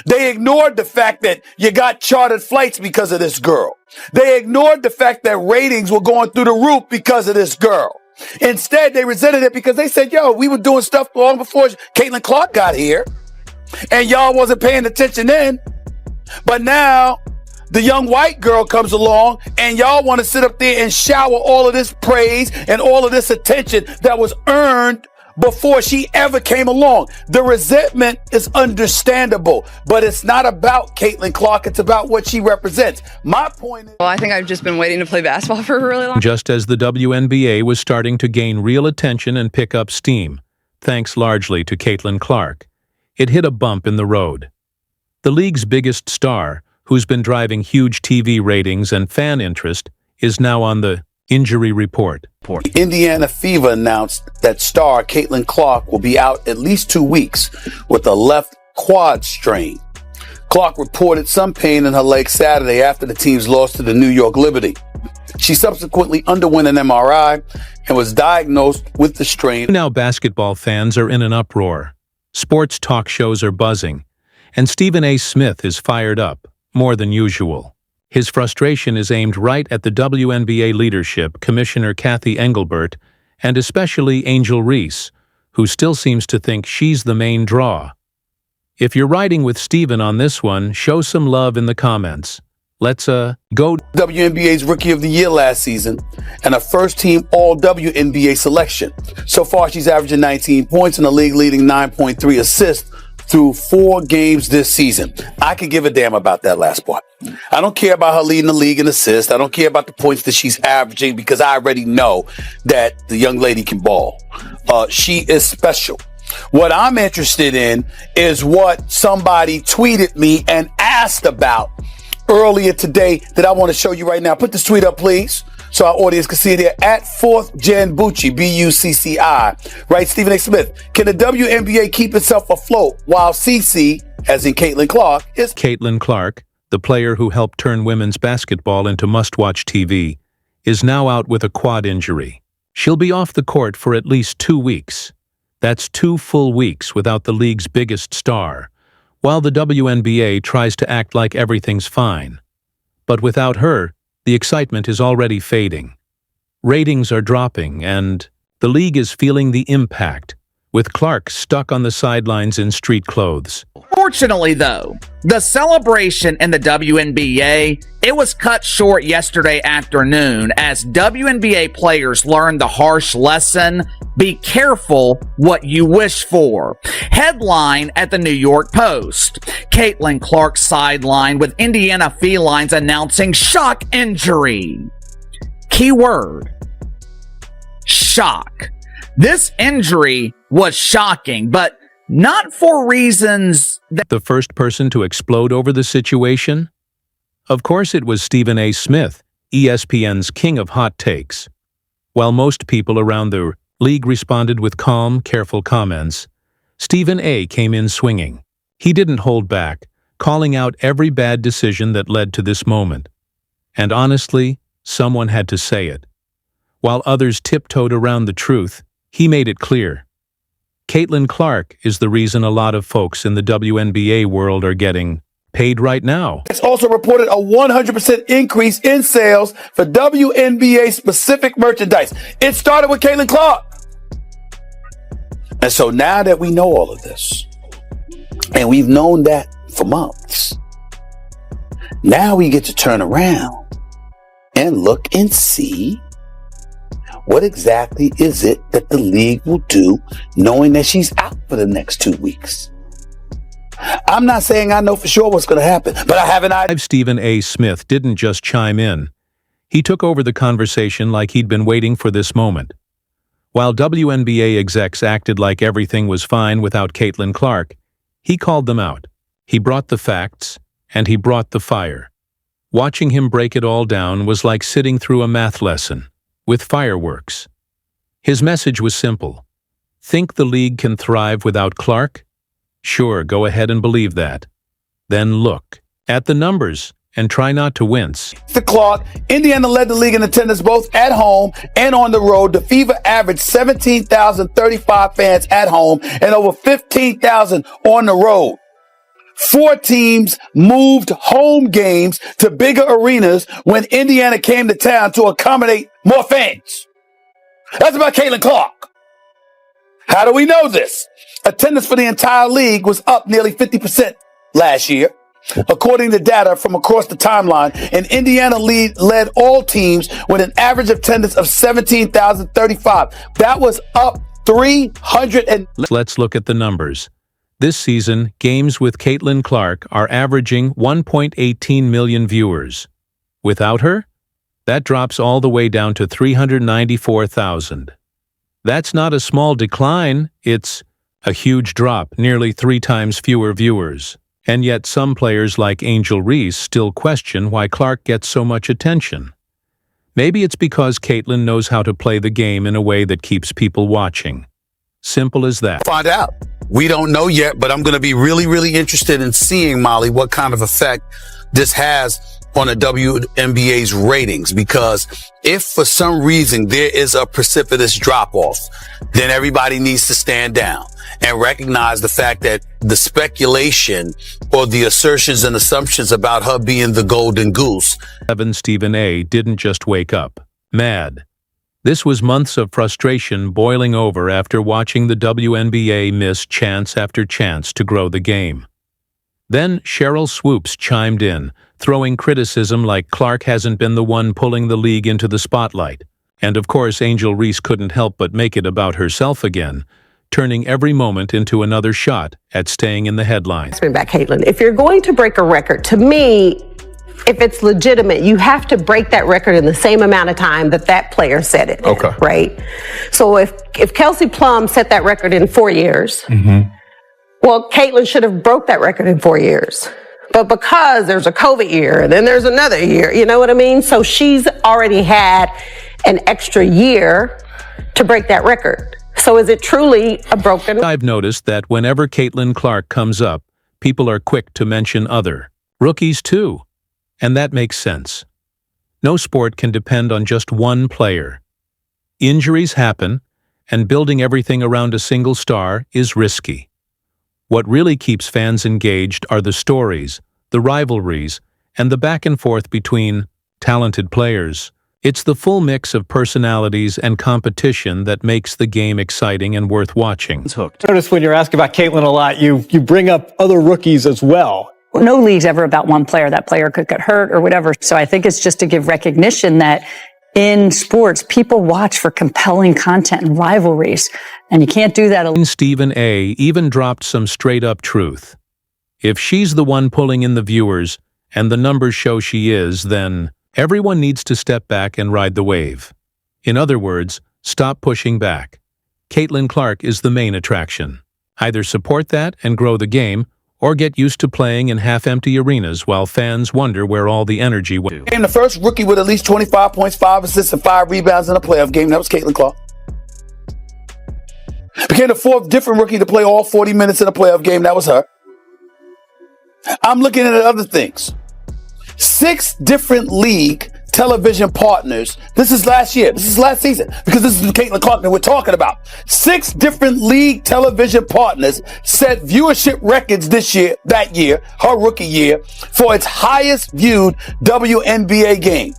They ignored the fact that you got chartered flights because of this girl. They ignored the fact that ratings were going through the roof because of this girl. Instead, they resented it because they said, yo, we were doing stuff long before Caitlin Clark got here, and y'all wasn't paying attention then. But now the young white girl comes along and y'all want to sit up there and shower all of this praise and all of this attention that was earned before she ever came along. The resentment is understandable, but it's not about Caitlin Clark. It's about what she represents. My point is... Well, I think I've just been waiting to play basketball for a really long time. Just as the WNBA was starting to gain real attention and pick up steam, thanks largely to Caitlin Clark, it hit a bump in the road. The league's biggest star, who's been driving huge TV ratings and fan interest, is now on the injury report. Indiana Fever announced that star Caitlin Clark will be out at least 2 weeks with a left quad strain. Clark reported some pain in her leg Saturday after the team's loss to the New York Liberty. She subsequently underwent an MRI and was diagnosed with the strain. Now basketball fans are in an uproar. Sports talk shows are buzzing, and Stephen A. Smith is fired up, more than usual. His frustration is aimed right at the WNBA leadership, Commissioner Kathy Engelbert, and especially Angel Reese, who still seems to think she's the main draw. If you're riding with Stephen on this one, show some love in the comments. Let's go. WNBA's Rookie of the Year last season and a first-team All-WNBA selection. So far, she's averaging 19 points and a league-leading 9.3 assists through 4 games this season. I could give a damn about that last part. I don't care about her leading the league in assists. I don't care about the points that she's averaging because I already know that the young lady can ball. She is special. What I'm interested in is what somebody tweeted me and asked about earlier today that I want to show you right now. Put this tweet up, please, so our audience can see it here. At 4th Gen Bucci, Bucci, right? Stephen A. Smith. Can the WNBA keep itself afloat while CC, as in Caitlin Clark, is... Caitlin Clark, the player who helped turn women's basketball into must-watch TV, is now out with a quad injury. She'll be off the court for at least 2 weeks. That's 2 full weeks without the league's biggest star, while the WNBA tries to act like everything's fine. But without her, the excitement is already fading. Ratings are dropping, and the league is feeling the impact, with Clark stuck on the sidelines in street clothes. Fortunately, though, the celebration in the WNBA, it was cut short yesterday afternoon as WNBA players learned the harsh lesson, be careful what you wish for. Headline at the New York Post. Caitlin Clark sidelined with Indiana Felines announcing shock injury. Keyword, shock. This injury was shocking, but not for reasons that... The first person to explode over the situation? Of course it was Stephen A. Smith, ESPN's king of hot takes. While most people around the league responded with calm, careful comments, Stephen A. came in swinging. He didn't hold back, calling out every bad decision that led to this moment. And honestly, someone had to say it. While others tiptoed around the truth, he made it clear. Caitlin Clark is the reason a lot of folks in the WNBA world are getting paid right now. It's also reported a 100% increase in sales for WNBA specific merchandise. It started with Caitlin Clark. And so now that we know all of this, and we've known that for months, now we get to turn around and look and see what exactly is it that the league will do knowing that she's out for the next 2 weeks. I'm not saying I know for sure what's going to happen, but I have an idea. Stephen A. Smith didn't just chime in. He took over the conversation like he'd been waiting for this moment. While WNBA execs acted like everything was fine without Caitlin Clark, he called them out. He brought the facts, and he brought the fire. Watching him break it all down was like sitting through a math lesson, with fireworks. His message was simple. Think the league can thrive without Clark? Sure, go ahead and believe that. Then look at the numbers and try not to wince. The Clark, Indiana led the league in attendance both at home and on the road. The Fever averaged 17,035 fans at home and over 15,000 on the road. 4 teams moved home games to bigger arenas when Indiana came to town to accommodate more fans. That's about Caitlin Clark. How do we know this? Attendance for the entire league was up nearly 50% last year. According to data from across the timeline, and Indiana led all teams with an average attendance of 17,035. That was up 300. Let's look at the numbers. This season, games with Caitlin Clark are averaging 1.18 million viewers. Without her, that drops all the way down to 394,000. That's not a small decline, it's a huge drop, nearly 3 times fewer viewers. And yet some players like Angel Reese still question why Clark gets so much attention. Maybe it's because Caitlin knows how to play the game in a way that keeps people watching. Simple as that. Find out. We don't know yet, but I'm going to be really, really interested in seeing, Molly, what kind of effect this has on the WNBA's ratings, because if for some reason there is a precipitous drop-off, then everybody needs to stand down and recognize the fact that the speculation or the assertions and assumptions about her being the golden goose. Stephen A. didn't just wake up mad. This was months of frustration boiling over after watching the WNBA miss chance after chance to grow the game. Then Cheryl Swoops chimed in, throwing criticism like Clark hasn't been the one pulling the league into the spotlight. And of course, Angel Reese couldn't help but make it about herself again, turning every moment into another shot at staying in the headlines. Back, Caitlin, if you're going to break a record, to me, if it's legitimate, you have to break that record in the same amount of time that that player set it. Okay. Right? So if Kelsey Plum set that record in 4 years, well, Caitlin should have broke that record in 4 years. But because there's a COVID year and then there's another year, you know what I mean? So she's already had an extra year to break that record. So is it truly a broken? I've noticed that whenever Caitlin Clark comes up, people are quick to mention other rookies too. And that makes sense. No sport can depend on just one player. Injuries happen, and building everything around a single star is risky. What really keeps fans engaged are the stories, the rivalries, and the back and forth between talented players. It's the full mix of personalities and competition that makes the game exciting and worth watching. Notice when you're asking about Caitlin a lot, you bring up other rookies as well. No league's ever about one player. That player could get hurt or whatever. So I think it's just to give recognition that in sports, people watch for compelling content and rivalries, and you can't do that alone. Stephen A. even dropped some straight-up truth. If she's the one pulling in the viewers, and the numbers show she is, then everyone needs to step back and ride the wave. In other words, stop pushing back. Caitlin Clark is the main attraction. Either support that and grow the game, or get used to playing in half-empty arenas while fans wonder where all the energy went. Became the first rookie with at least 25 points, 5 assists, and 5 rebounds in a playoff game. That was Caitlin Clark. Became the 4th different rookie to play all 40 minutes in a playoff game. That was her. I'm looking at other things. 6 different league television partners. This is last year. This is last season, because this is Caitlin Clark that we're talking about. 6 different league television partners set viewership records that year, her rookie year, for its highest viewed WNBA game.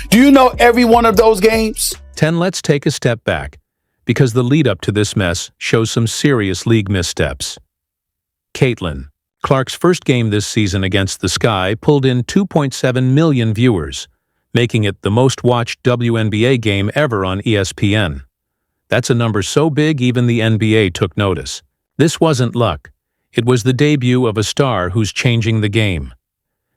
Do you know every one of those games? 10. Let's take a step back, because the lead-up to this mess shows some serious league missteps. Caitlin Clark's first game this season against the Sky pulled in 2.7 million viewers, making it the most-watched WNBA game ever on ESPN. That's a number so big even the NBA took notice. This wasn't luck. It was the debut of a star who's changing the game.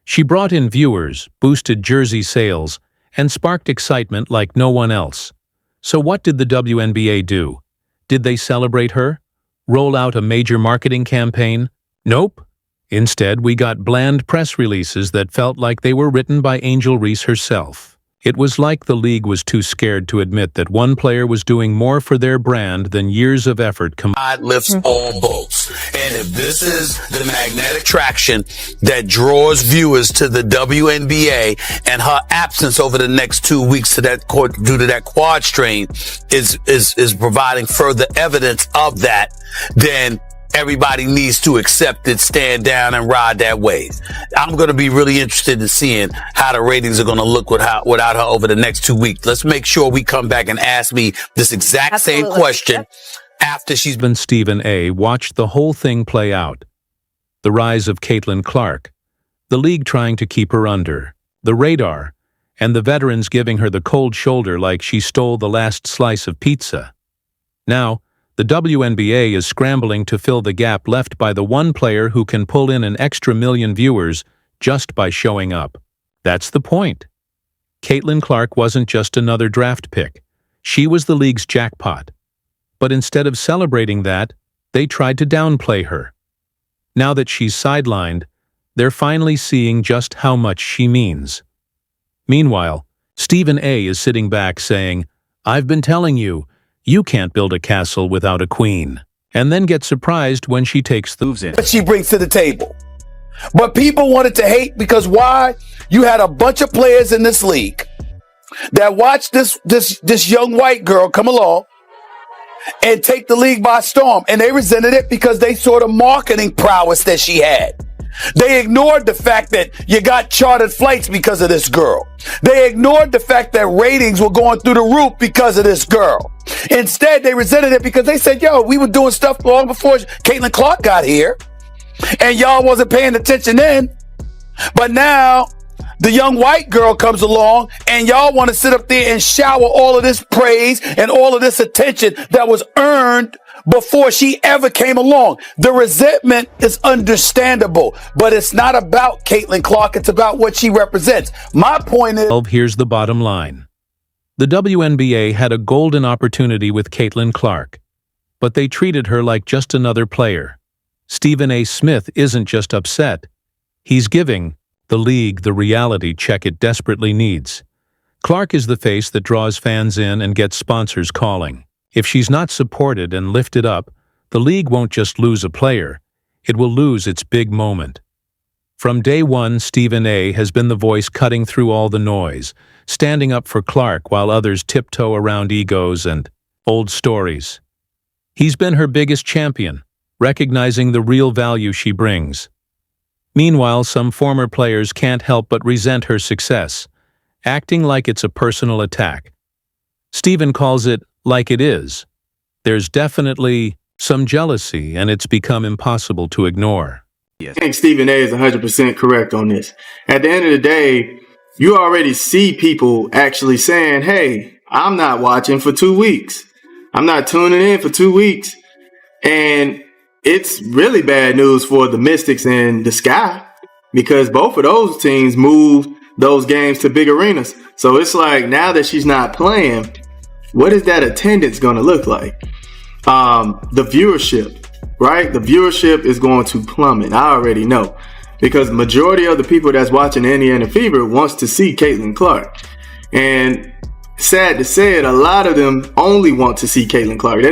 She brought in viewers, boosted jersey sales, and sparked excitement like no one else. So what did the WNBA do? Did they celebrate her? Roll out a major marketing campaign? Nope. Instead, we got bland press releases that felt like they were written by Angel Reese herself. It was like the league was too scared to admit that one player was doing more for their brand than years of effort combined. Lifts all boats. And if this is the magnetic traction that draws viewers to the WNBA, and her absence over the next 2 weeks due to that quad strain is providing further evidence of that, then everybody needs to accept it, stand down, and ride that wave. I'm going to be really interested in seeing how the ratings are going to look without her over the next 2 weeks. Let's make sure we come back and ask me this exact same question after she's been. Stephen A. watched the whole thing play out. The rise of Caitlin Clark, the league trying to keep her under the radar, and the veterans giving her the cold shoulder like she stole the last slice of pizza. Now, the WNBA is scrambling to fill the gap left by the one player who can pull in an extra million viewers just by showing up. That's the point. Caitlin Clark wasn't just another draft pick. She was the league's jackpot. But instead of celebrating that, they tried to downplay her. Now that she's sidelined, they're finally seeing just how much she means. Meanwhile, Stephen A. is sitting back saying, "I've been telling you, you can't build a castle without a queen," and then get surprised when she takes the moves in. What she brings to the table. But people wanted to hate because why? You had a bunch of players in this league that watched this young white girl come along and take the league by storm. And they resented it because they saw the marketing prowess that she had. They ignored the fact that you got chartered flights because of this girl. They ignored the fact that ratings were going through the roof because of this girl. Instead, they resented it because they said, yo, we were doing stuff long before Caitlin Clark got here. And y'all wasn't paying attention then. But now the young white girl comes along and y'all want to sit up there and shower all of this praise and all of this attention that was earned before she ever came along. The resentment is understandable, but it's not about Caitlin Clark. It's about what she represents. My point is... Here's the bottom line. The WNBA had a golden opportunity with Caitlin Clark, but they treated her like just another player. Stephen A. Smith isn't just upset. He's giving the league the reality check it desperately needs. Clark is the face that draws fans in and gets sponsors calling. If she's not supported and lifted up, the league won't just lose a player, it will lose its big moment. From day one, Stephen A. has been the voice cutting through all the noise, standing up for Clark while others tiptoe around egos and old stories. He's been her biggest champion, recognizing the real value she brings. Meanwhile, some former players can't help but resent her success, acting like it's a personal attack. Stephen calls it like it is. There's definitely some jealousy, and it's become impossible to ignore. I think Stephen A. is 100% correct on this. At the end of the day, you already see people actually saying, hey, I'm not watching for 2 weeks. I'm not tuning in for 2 weeks. And it's really bad news for the Mystics and the Sky because both of those teams moved those games to big arenas. So it's like now that she's not playing, what is that attendance going to look like? The viewership, right? The viewership is going to plummet. I already know because majority of the people that's watching the Indiana Fever wants to see Caitlin Clark. And sad to say it, a lot of them only want to see Caitlin Clark. They don't